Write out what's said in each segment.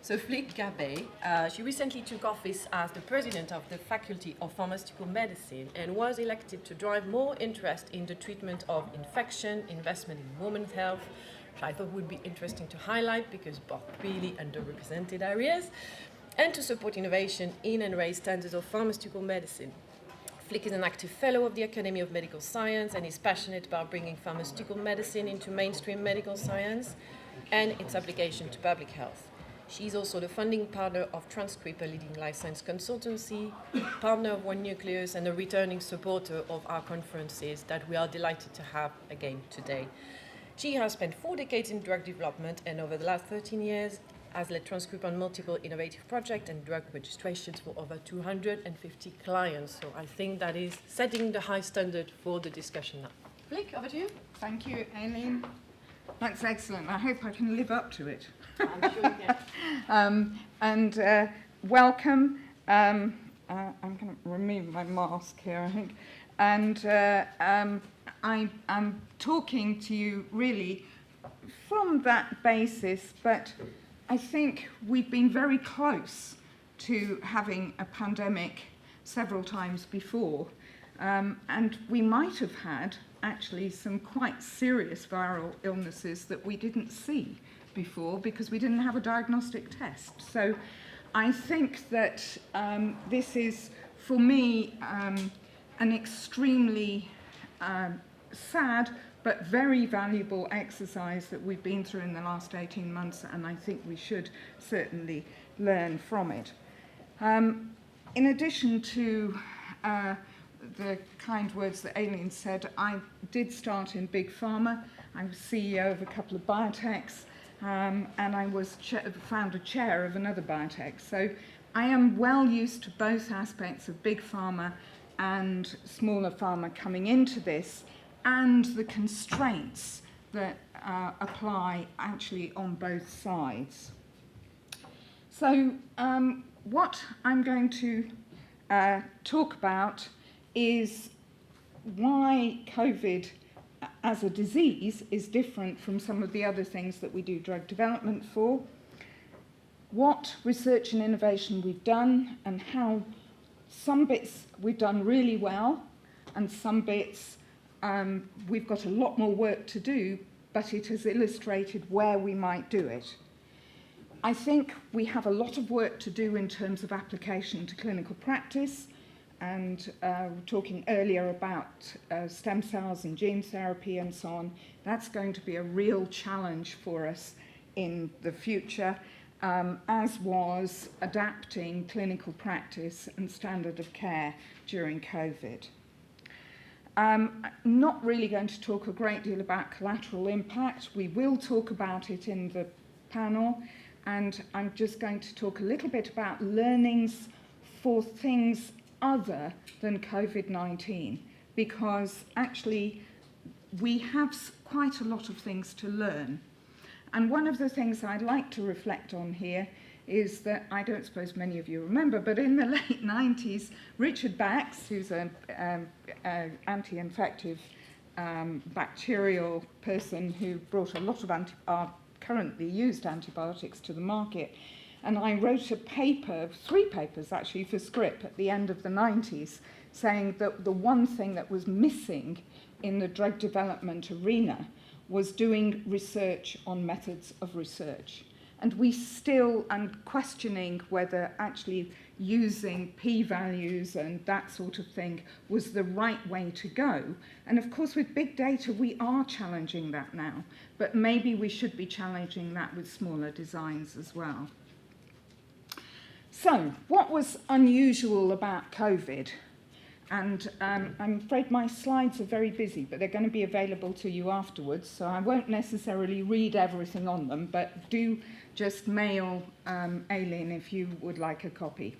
So Flic Gabbay, she recently took office as the president of the Faculty of Pharmaceutical Medicine and was elected to drive more interest in the treatment of infection, investment in women's health, which I thought would be interesting to highlight because both really underrepresented areas, and to support innovation in and raise standards of pharmaceutical medicine. Flic is an active fellow of the Academy of Medical Science and is passionate about bringing pharmaceutical medicine into mainstream medical science and its application to public health. She's also the funding partner of tranScrip, a leading life science consultancy, partner of One Nucleus, and a returning supporter of our conferences that we are delighted to have again today. She has spent 4 decades in drug development and over the last 13 years has led tranScrip on multiple innovative projects and drug registrations for over 250 clients. So I think that is setting the high standard for the discussion now. Flic, over to you. Thank you, Aileen. That's excellent. I hope I can live up to it. I'm sure you can. Welcome. I'm going to remove my mask here, I think. And I'm talking to you really from that basis, but I think we've been very close to having a pandemic several times before, and we might have had actually some quite serious viral illnesses that we didn't see before because we didn't have a diagnostic test. So I think that this is, for me, an extremely sad but very valuable exercise that we've been through in the last 18 months, and I think we should certainly learn from it. In addition to the kind words that Aileen said, I did start in big pharma. I was CEO of a couple of biotechs, and I was founder chair of another biotech. So I am well used to both aspects of big pharma and smaller pharma coming into this, and the constraints that apply actually on both sides. So what I'm going to talk about is why COVID as a disease is different from some of the other things that we do drug development for, what research and innovation we've done, and how some bits we've done really well, and some bits we've got a lot more work to do, but it has illustrated where we might do it. I think we have a lot of work to do in terms of application to clinical practice, and talking earlier about stem cells and gene therapy and so on. That's going to be a real challenge for us in the future, as was adapting clinical practice and standard of care during COVID. I'm not really going to talk a great deal about collateral impact. We will talk about it in the panel, and I'm just going to talk a little bit about learnings for things other than COVID-19, because actually we have quite a lot of things to learn. And one of the things I'd like to reflect on here is that, I don't suppose many of you remember, but in the late 90s, Richard Bax, who's an anti-infective bacterial person who brought a lot of currently used antibiotics to the market, and I wrote a paper, 3 papers actually, for Scrip at the end of the 90s, saying that the one thing that was missing in the drug development arena was doing research on methods of research. And we still are questioning whether actually using p-values and that sort of thing was the right way to go. And of course, with big data, we are challenging that now, but maybe we should be challenging that with smaller designs as well. So, what was unusual about COVID? And I'm afraid my slides are very busy, but they're going to be available to you afterwards, so I won't necessarily read everything on them, but do just mail Aileen if you would like a copy.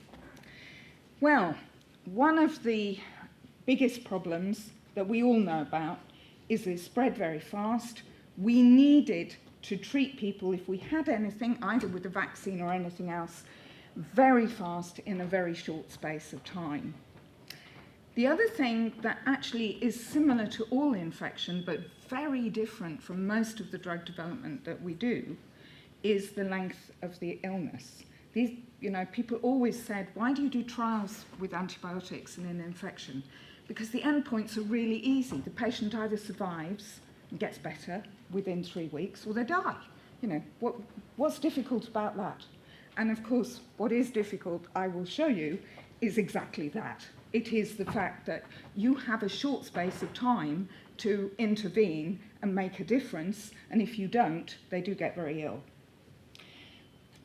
Well, one of the biggest problems that we all know about is it spread very fast. We needed to treat people, if we had anything, either with a vaccine or anything else, very fast in a very short space of time. The other thing that actually is similar to all infection, but very different from most of the drug development that we do, is the length of the illness. These, people always said, why do you do trials with antibiotics in an infection? Because the endpoints are really easy. The patient either survives and gets better within 3 weeks, or they die. What's difficult about that? And of course, what is difficult, I will show you, is exactly that. It is the fact that you have a short space of time to intervene and make a difference, and if you don't, they do get very ill.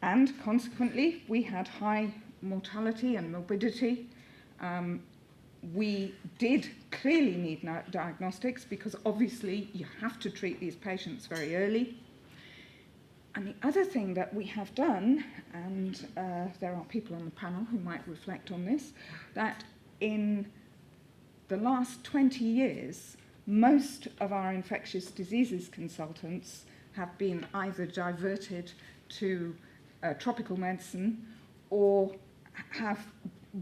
And consequently, we had high mortality and morbidity. We did clearly need diagnostics because obviously you have to treat these patients very early. And the other thing that we have done, and there are people on the panel who might reflect on this, that in the last 20 years, most of our infectious diseases consultants have been either diverted to tropical medicine, or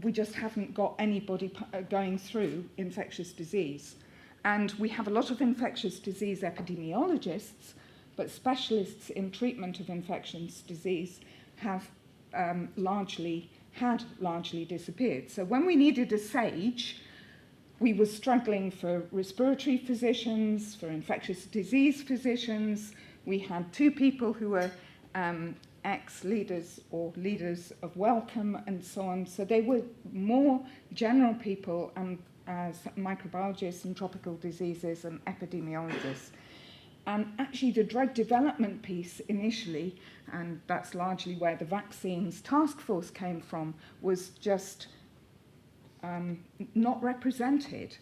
we just haven't got anybody going through infectious disease. And we have a lot of infectious disease epidemiologists, but specialists in treatment of infectious disease have largely disappeared. So when we needed a SAGE, we were struggling for respiratory physicians, for infectious disease physicians. We had 2 people who were ex-leaders or leaders of Wellcome and so on. So they were more general people and microbiologists and tropical diseases and epidemiologists. And actually the drug development piece initially, and that's largely where the vaccines task force came from, was just not represented.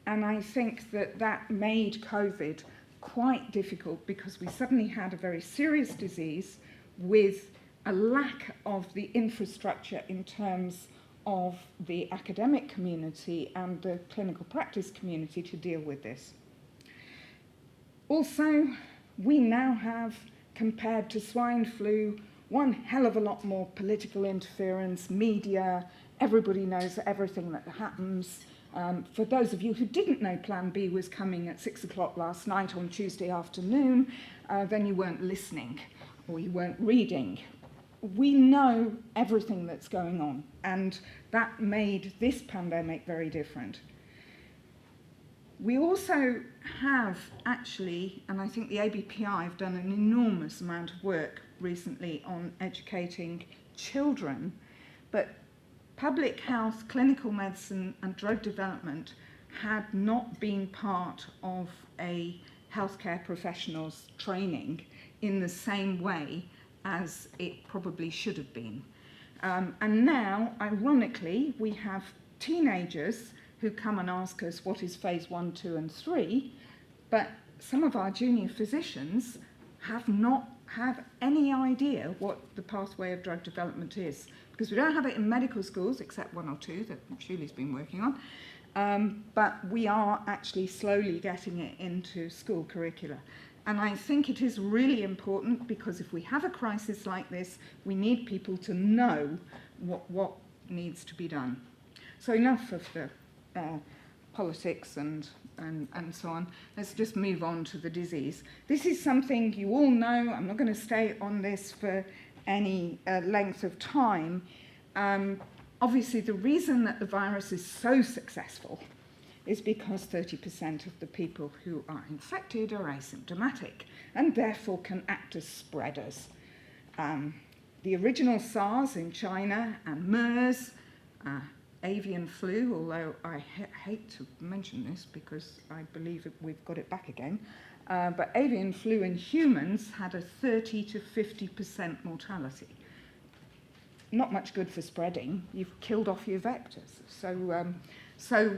And I think that made COVID quite difficult because we suddenly had a very serious disease with a lack of the infrastructure in terms of the academic community and the clinical practice community to deal with this. Also, we now have, compared to swine flu, one hell of a lot more political interference, media, everybody knows everything that happens. For those of you who didn't know Plan B was coming at 6 o'clock last night on Tuesday afternoon, then you weren't listening or you weren't reading. We know everything that's going on, and that made this pandemic very different. We also have actually, and I think the ABPI have done an enormous amount of work recently on educating children, but public health, clinical medicine and drug development had not been part of a healthcare professional's training in the same way as it probably should have been. And now, ironically, we have teenagers who come and ask us what is phase 1, 2 and 3, but some of our junior physicians have not had any idea what the pathway of drug development is, because we don't have it in medical schools, except 1 or 2 that Shuley's been working on, but we are actually slowly getting it into school curricula. And I think it is really important, because if we have a crisis like this, we need people to know what needs to be done. So enough of the politics and so on. Let's just move on to the disease. This is something you all know. I'm not going to stay on this for any length of time. Obviously, the reason that the virus is so successful is because 30% of the people who are infected are asymptomatic and therefore can act as spreaders. The original SARS in China and MERS, avian flu, although I hate to mention this because I believe we've got it back again, but avian flu in humans had a 30 to 50% mortality. Not much good for spreading. You've killed off your vectors. So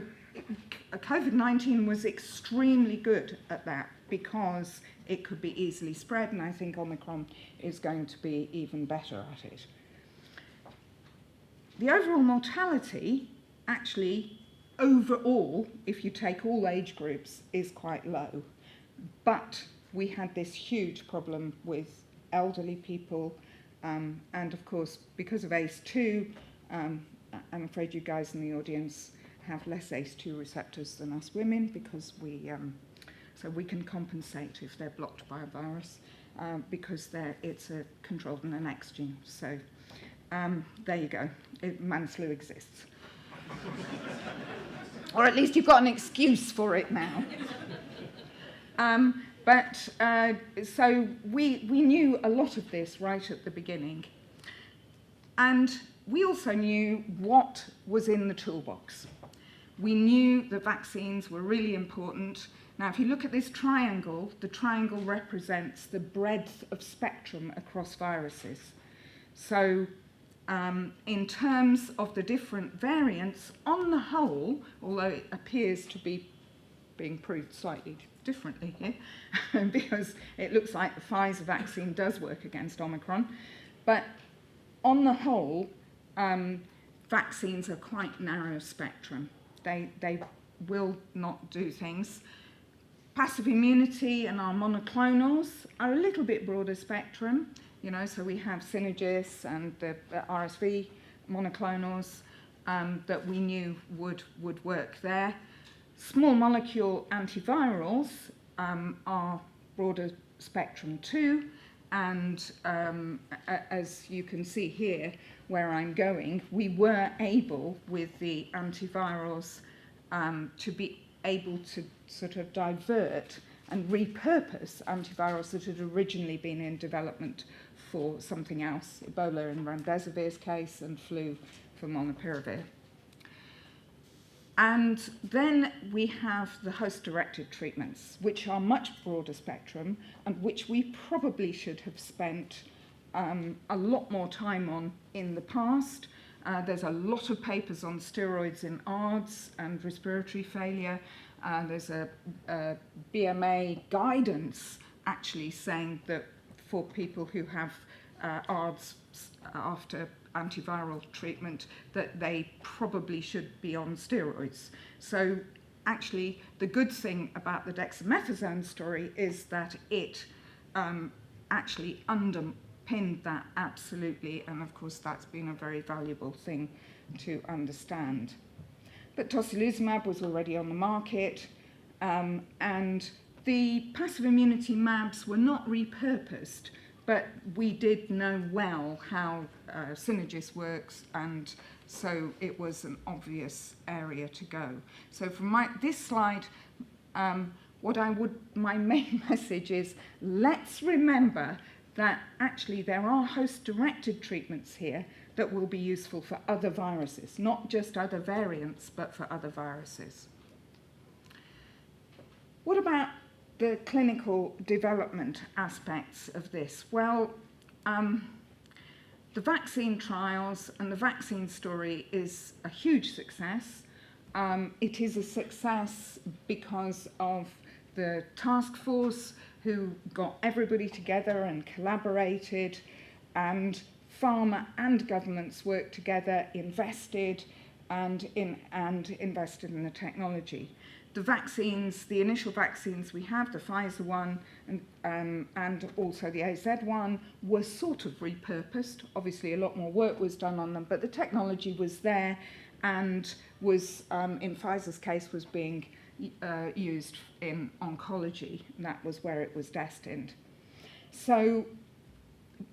COVID-19 was extremely good at that because it could be easily spread, and I think Omicron is going to be even better at it. The overall mortality, actually, overall, if you take all age groups, is quite low. But we had this huge problem with elderly people, and of course, because of ACE2, I'm afraid you guys in the audience have less ACE2 receptors than us women, because so we can compensate if they're blocked by a virus. because it's a controlled and an X gene. So there you go. Man flu exists. Or at least you've got an excuse for it now. So we knew a lot of this right at the beginning. And we also knew what was in the toolbox. We knew that vaccines were really important. Now, if you look at this triangle, the triangle represents the breadth of spectrum across viruses. So in terms of the different variants, on the whole, although it appears to be being proved slightly differently here, because it looks like the Pfizer vaccine does work against Omicron, but on the whole, vaccines are quite narrow spectrum. They will not do things. Passive immunity and our monoclonals are a little bit broader spectrum, so we have Synagis and the RSV monoclonals that we knew would work there. Small molecule antivirals are broader spectrum too, and as you can see here where I'm going, we were able with the antivirals to be able to sort of divert and repurpose antivirals that had originally been in development for something else, Ebola in remdesivir's case and flu for molnupiravir. And then we have the host-directed treatments, which are much broader spectrum and which we probably should have spent a lot more time on in the past. There's a lot of papers on steroids in ARDS and respiratory failure. There's a BMA guidance actually saying that for people who have ARDS after antiviral treatment, that they probably should be on steroids. So actually, the good thing about the dexamethasone story is that it actually underpinned that absolutely, and of course that's been a very valuable thing to understand. But tocilizumab was already on the market, and the passive immunity mAbs were not repurposed, but we did know well how Synagis works, and so it was an obvious area to go. So from this slide, my main message is, let's remember that actually there are host-directed treatments here that will be useful for other viruses, not just other variants, but for other viruses. What about the clinical development aspects of this? Well, the vaccine trials and the vaccine story is a huge success. It is a success because of the task force who got everybody together and collaborated, and pharma and governments worked together, invested invested in the technology. The vaccines, the initial vaccines we have, the Pfizer one and also the AZ one, were sort of repurposed. Obviously, a lot more work was done on them, but the technology was there and was, in Pfizer's case, was being used in oncology. That was where it was destined. So,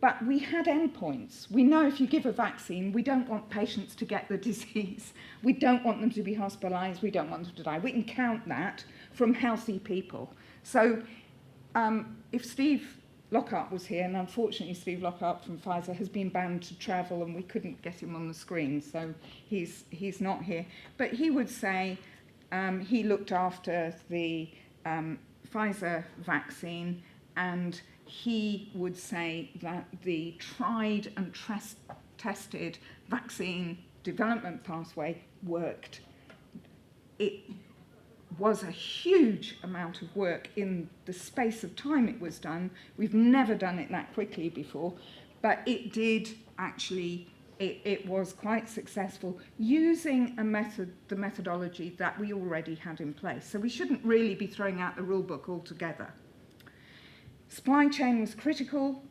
but we had endpoints. We know if you give a vaccine, we don't want patients to get the disease. We don't want them to be hospitalized. We don't want them to die. We can count that from healthy people. So if Steve Lockhart was here, and unfortunately Steve Lockhart from Pfizer has been bound to travel and we couldn't get him on the screen, so he's not here. But he would say he looked after the Pfizer vaccine, and he would say that the tried and tested vaccine development pathway worked. It was a huge amount of work in the space of time it was done. We've never done it that quickly before, but it did actually, it was quite successful using the methodology that we already had in place. So we shouldn't really be throwing out the rule book altogether. Supply chain was critical,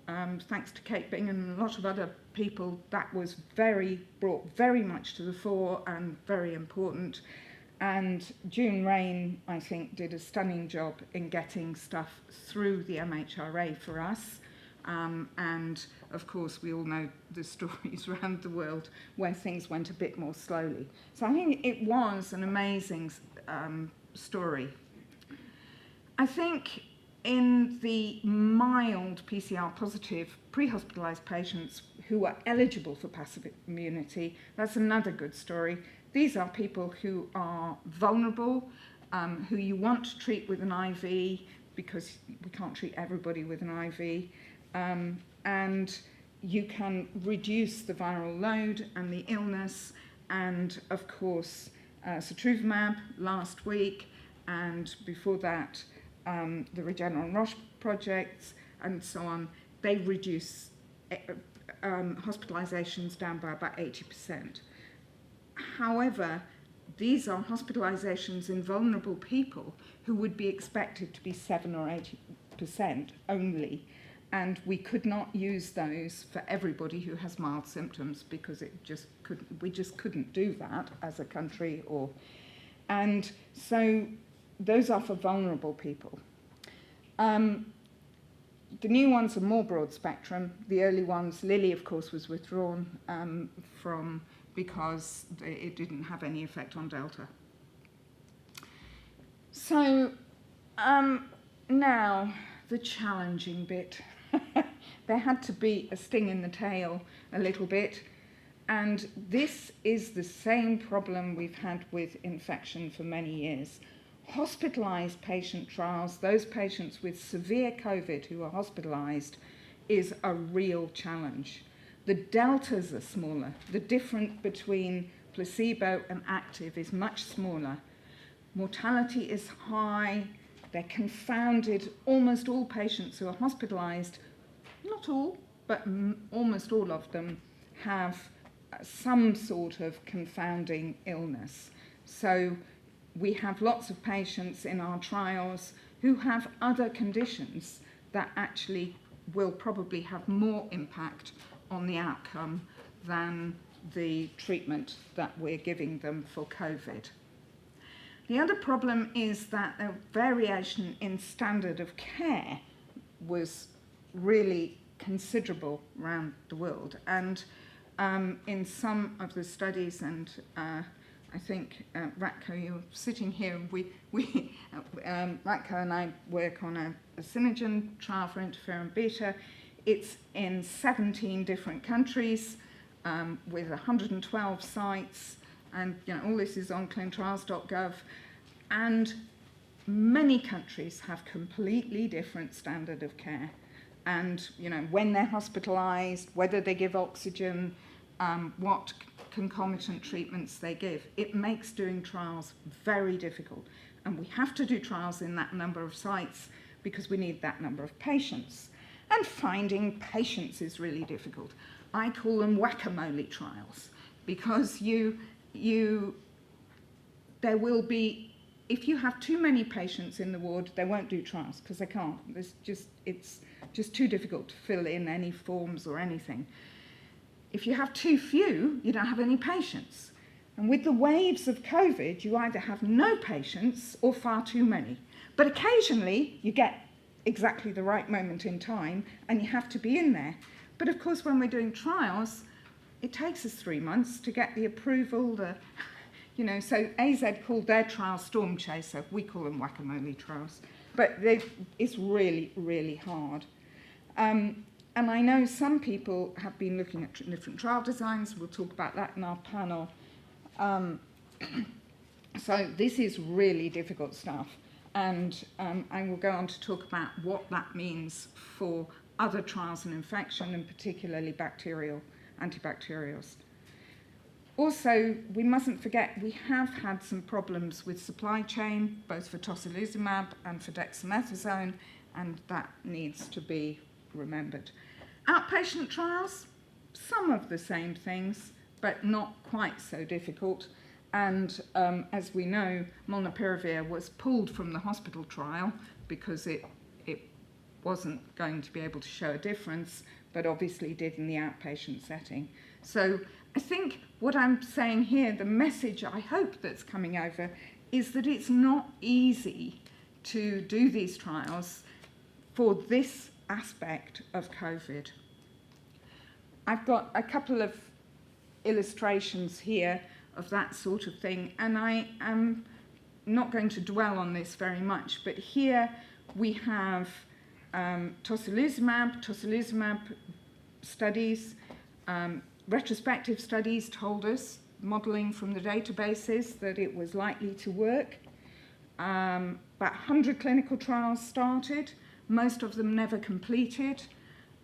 thanks to Kate Bing and a lot of other people. That was brought very much to the fore and very important. And June Rain, I think, did a stunning job in getting stuff through the MHRA for us. And of course, we all know the stories around the world where things went a bit more slowly. So I think it was an amazing story. I think in the mild PCR positive pre-hospitalized patients who are eligible for passive immunity, that's another good story. These are people who are vulnerable, who you want to treat with an IV because we can't treat everybody with an IV. And you can reduce the viral load and the illness. And of course, Sotrovimab last week, and before that, the Regeneron Roche projects and so on, they reduce hospitalizations down by about 80%. However, these are hospitalizations in vulnerable people who would be expected to be 7 or 80% only. And we could not use those for everybody who has mild symptoms because we just couldn't do that as a country. And so those are for vulnerable people. The new ones are more broad spectrum. The early ones, Lilly, of course, was withdrawn from because it didn't have any effect on Delta. So now the challenging bit. There had to be a sting in the tail a little bit, and this is the same problem we've had with infection for many years. Hospitalized patient trials, those patients with severe COVID who are hospitalized, is a real challenge. The deltas are smaller. The difference between placebo and active is much smaller. Mortality is high. They're confounded. Almost all patients who are hospitalized, not all, but almost all of them, have some sort of confounding illness. So we have lots of patients in our trials who have other conditions that actually will probably have more impact on the outcome than the treatment that we're giving them for COVID. The other problem is that the variation in standard of care was really considerable around the world. And in some of the studies, and I think, Ratko, you're sitting here, Ratko and I work on a Synergen trial for interferon beta. It's in 17 different countries with 112 sites, and all this is on clinicaltrials.gov, and many countries have completely different standard of care. And when they're hospitalized, whether they give oxygen, what concomitant treatments they give, it makes doing trials very difficult. And we have to do trials in that number of sites because we need that number of patients. And finding patients is really difficult. I call them whack-a-mole trials because there will be, if you have too many patients in the ward, they won't do trials because they can't. It's just too difficult to fill in any forms or anything. If you have too few, you don't have any patients. And with the waves of COVID, you either have no patients or far too many. But occasionally, you get exactly the right moment in time, and you have to be in there. But of course, when we're doing trials, it takes us 3 months to get the approval, so AZ called their trial Storm Chaser. We call them whack-a-mole trials. But it's really, really hard. And I know some people have been looking at different trial designs. We'll talk about that in our panel. So this is really difficult stuff. And I will go on to talk about what that means for other trials in infection, and particularly antibacterials. Also, we mustn't forget we have had some problems with supply chain, both for tocilizumab and for dexamethasone, and that needs to be remembered. Outpatient trials, some of the same things, but not quite so difficult. And as we know, molnupiravir was pulled from the hospital trial because it wasn't going to be able to show a difference, but obviously did in the outpatient setting. So I think what I'm saying here, the message I hope that's coming over, is that it's not easy to do these trials for this aspect of COVID. I've got a couple of illustrations here of that sort of thing, and I am not going to dwell on this very much, but here we have tocilizumab studies, retrospective studies told us, modelling from the databases, that it was likely to work. About 100 clinical trials started, most of them never completed,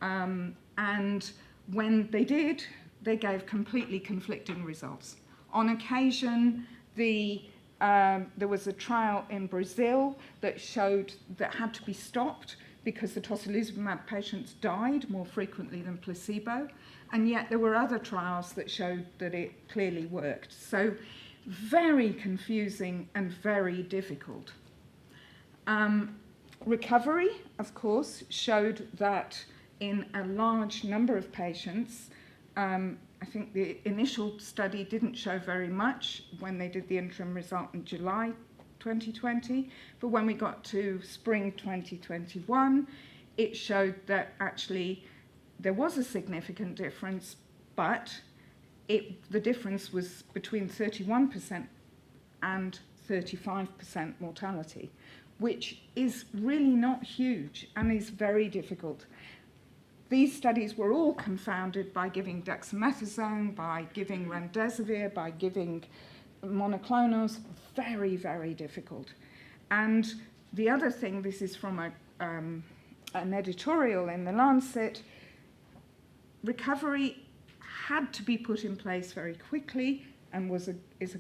and when they did, they gave completely conflicting results. On occasion, there was a trial in Brazil that showed that had to be stopped because the tocilizumab patients died more frequently than placebo, and yet there were other trials that showed that it clearly worked. So very confusing and very difficult. Recovery, of course, showed that in a large number of patients, I think the initial study didn't show very much when they did the interim result in July 2020, but when we got to spring 2021, it showed that actually there was a significant difference, but the difference was between 31% and 35% mortality, which is really not huge and is very difficult. These studies were all confounded by giving dexamethasone, by giving remdesivir, by giving monoclonals. Very, very difficult. And the other thing, this is from an editorial in The Lancet, recovery had to be put in place very quickly and is a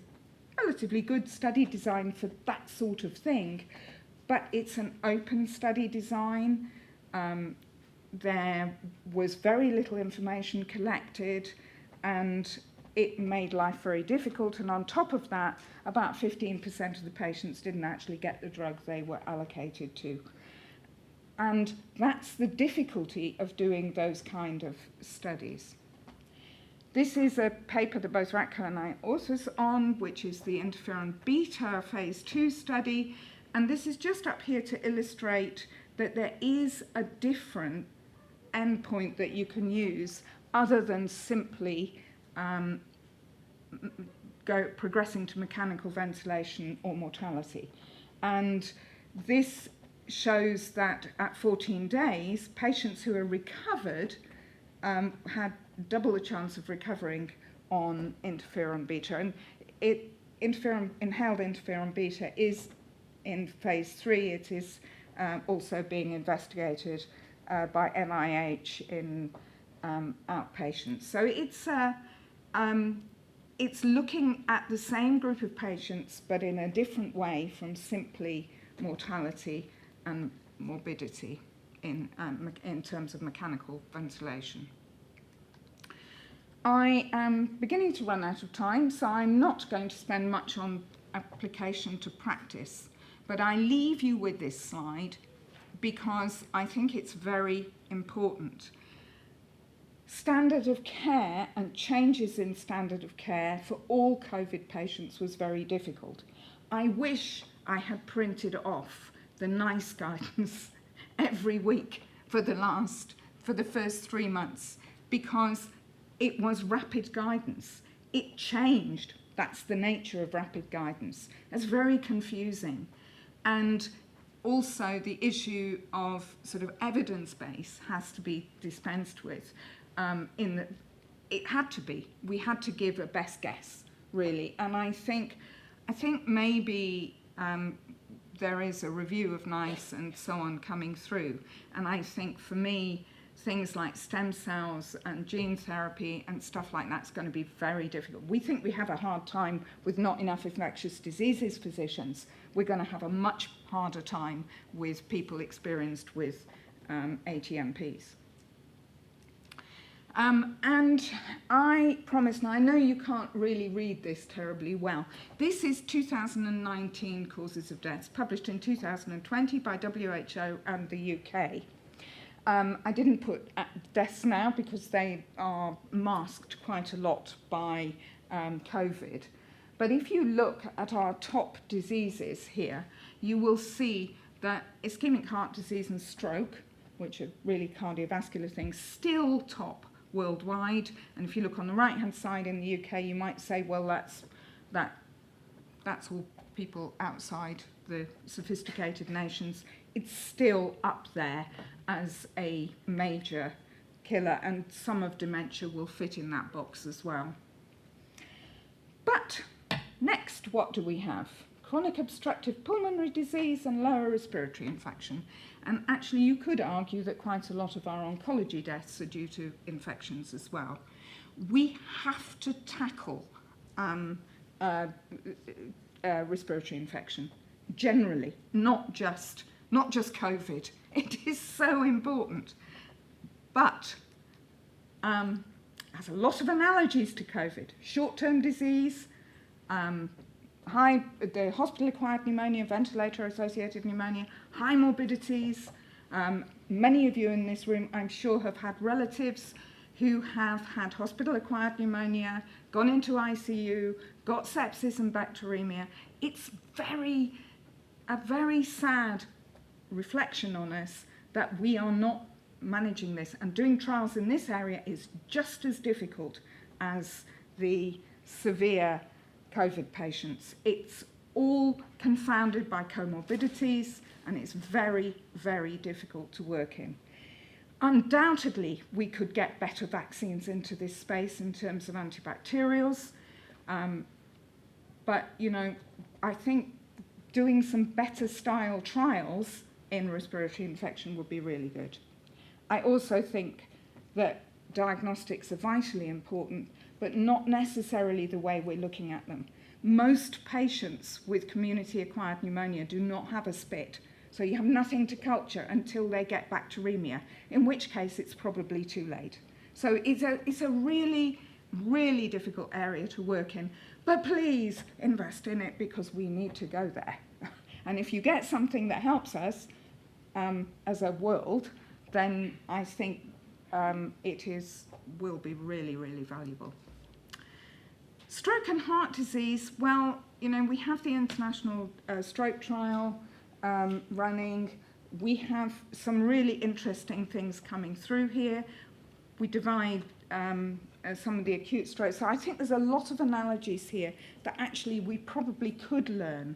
relatively good study design for that sort of thing, but it's an open study design. There was very little information collected, and it made life very difficult. And on top of that, about 15% of the patients didn't actually get the drug they were allocated to. And that's the difficulty of doing those kind of studies. This is a paper that both Ratko and I authors on, which is the Interferon beta phase 2 study. And this is just up here to illustrate that there is a different endpoint that you can use other than simply progressing to mechanical ventilation or mortality. And this shows that at 14 days, patients who are recovered had double the chance of recovering on interferon beta. And inhaled interferon beta is in phase 3. It is also being investigated by NIH in outpatients. So it's looking at the same group of patients, but in a different way from simply mortality and morbidity in terms of mechanical ventilation. I am beginning to run out of time, so I'm not going to spend much on application to practice, but I leave you with this slide because I think it's very important. Standard of care and changes in standard of care for all COVID patients was very difficult. I wish I had printed off the NICE guidance every week for the first 3 months, because it was rapid guidance. It changed. That's the nature of rapid guidance. It's very confusing. And also the issue of sort of evidence base has to be dispensed with. It had to be. We had to give a best guess, really. And I think maybe there is a review of NICE and so on coming through. And I think for me, things like stem cells and gene therapy and stuff like that's going to be very difficult. We think we have a hard time with not enough infectious diseases physicians. We're going to have a much harder time with people experienced with ATMPs. And I promise, now I know you can't really read this terribly well. This is 2019 causes of deaths, published in 2020 by WHO and the UK. I didn't put deaths now because they are masked quite a lot by COVID. But if you look at our top diseases here, you will see that ischemic heart disease and stroke which are really cardiovascular things, still top worldwide. And if you look on the right-hand side in the UK, you might say, well, that's all people outside the sophisticated nations. It's still up there as a major killer, and some of dementia will fit in that box as well. But next, what do we have? Chronic obstructive pulmonary disease and lower respiratory infection. And actually, you could argue that quite a lot of our oncology deaths are due to infections as well. We have to tackle respiratory infection generally, not just COVID. It is so important. But has a lot of analogies to COVID. Short-term disease, the hospital-acquired pneumonia, ventilator-associated pneumonia, high morbidities. Many of you in this room, I'm sure, have had relatives who have had hospital-acquired pneumonia, gone into ICU, got sepsis and bacteremia. It's a very sad reflection on us that we are not managing this, and doing trials in this area is just as difficult as the severe COVID patients. It's all confounded by comorbidities, and it's very, very difficult to work in. Undoubtedly, we could get better vaccines into this space in terms of antibacterials, but I think doing some better style trials in respiratory infection would be really good. I also think that diagnostics are vitally important, but not necessarily the way we're looking at them. Most patients with community-acquired pneumonia do not have a spit, so you have nothing to culture until they get bacteremia, in which case it's probably too late. So it's a really, really difficult area to work in, but please invest in it because we need to go there. And if you get something that helps us as a world, then I think will be really, really valuable. Stroke and heart disease, well, we have the international stroke trial running. We have some really interesting things coming through here. We divide some of the acute strokes. So I think there's a lot of analogies here that actually we probably could learn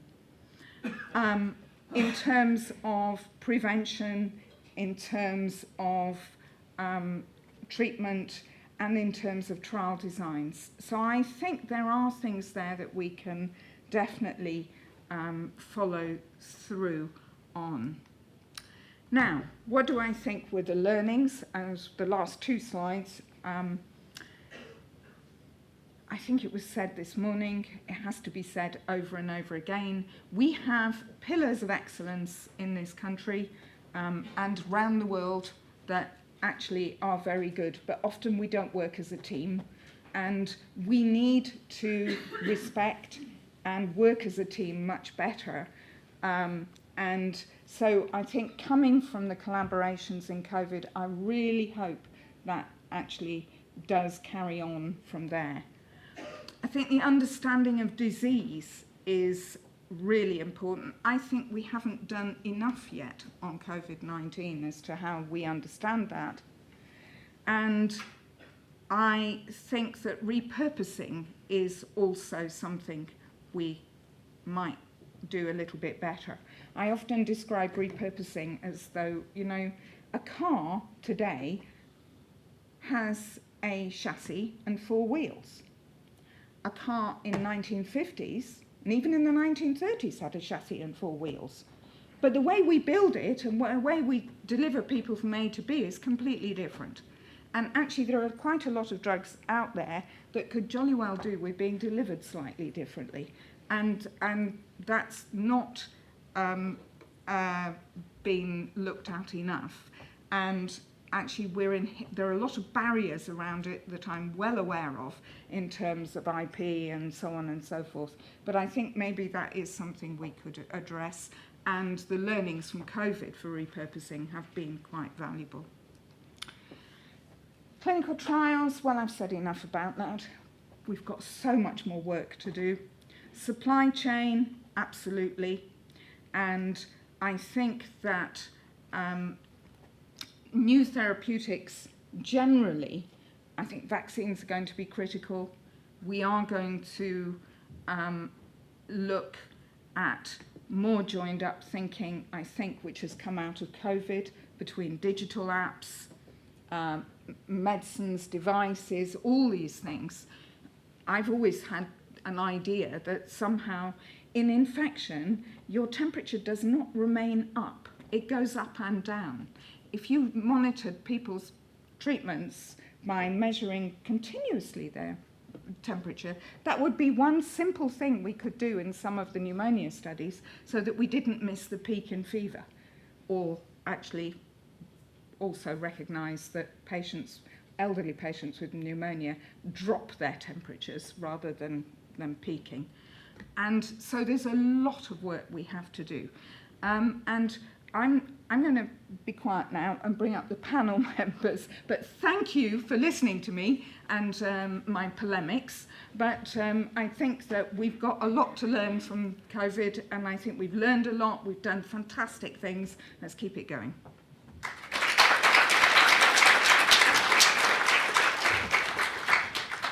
in terms of prevention, in terms of treatment, and in terms of trial designs. So I think there are things there that we can definitely follow through on. Now, what do I think were the learnings? As the last two slides, I think it was said this morning, it has to be said over and over again. We have pillars of excellence in this country and around the world that actually are very good, but often we don't work as a team, and we need to respect and work as a team much better. And so I think coming from the collaborations in COVID, I really hope that actually does carry on from there. I think the understanding of disease is really important. I think we haven't done enough yet on COVID-19 as to how we understand that. And I think that repurposing is also something we might do a little bit better. I often describe repurposing as though, a car today has a chassis and four wheels. A car in the 1950s, and even in the 1930s, had a chassis and four wheels. But the way we build it and the way we deliver people from A to B is completely different. And actually, there are quite a lot of drugs out there that could jolly well do with being delivered slightly differently. And that's not been looked at enough. And actually, there are a lot of barriers around it that I'm well aware of in terms of IP and so on and so forth. But I think maybe that is something we could address, and the learnings from COVID for repurposing have been quite valuable. Clinical trials, well, I've said enough about that. We've got so much more work to do. Supply chain, absolutely. And I think that new therapeutics generally, I think vaccines are going to be critical. We are going to look at more joined up thinking, I think, which has come out of COVID, between digital apps, medicines, devices, all these things. I've always had an idea that somehow in infection, your temperature does not remain up. It goes up and down. If you monitored people's treatments by measuring continuously their temperature, that would be one simple thing we could do in some of the pneumonia studies so that we didn't miss the peak in fever, or actually also recognise that patients, elderly patients with pneumonia, drop their temperatures rather than peaking. And so there's a lot of work we have to do. And I'm going to be quiet now and bring up the panel members, but thank you for listening to me and my polemics. But I think that we've got a lot to learn from COVID, and I think we've learned a lot. We've done fantastic things. Let's keep it going.